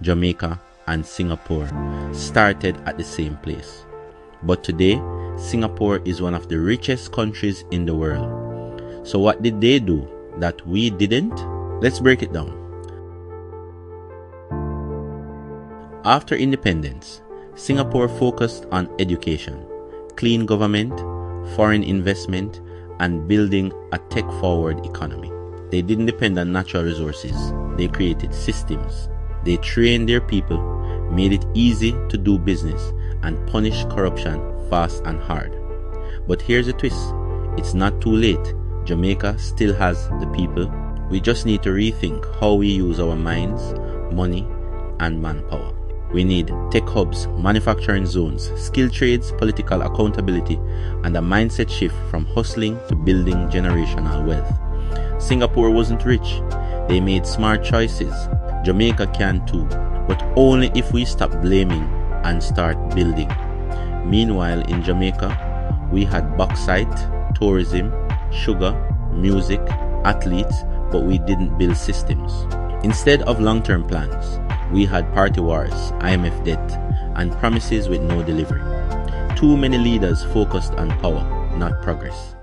Jamaica and Singapore started at the same place. But today, Singapore is one of the richest countries in the world. So what did they do that we didn't? Let's break it down. After independence, Singapore focused on education, clean government, foreign investment, and building a tech-forward economy. They didn't depend on natural resources. They created systems. They trained their people, made it easy to do business, and punished corruption fast and hard. But here's a twist. It's not too late. Jamaica still has the people. We just need to rethink how we use our minds, money, and manpower. We need tech hubs, manufacturing zones, skilled trades, political accountability, and a mindset shift from hustling to building generational wealth. Singapore wasn't rich. They made smart choices. Jamaica can too, but only if we stop blaming and start building. Meanwhile, in Jamaica, we had bauxite, tourism, sugar, music, athletes, but we didn't build systems. Instead of long-term plans, we had party wars, IMF debt, and promises with no delivery. Too many leaders focused on power, not progress.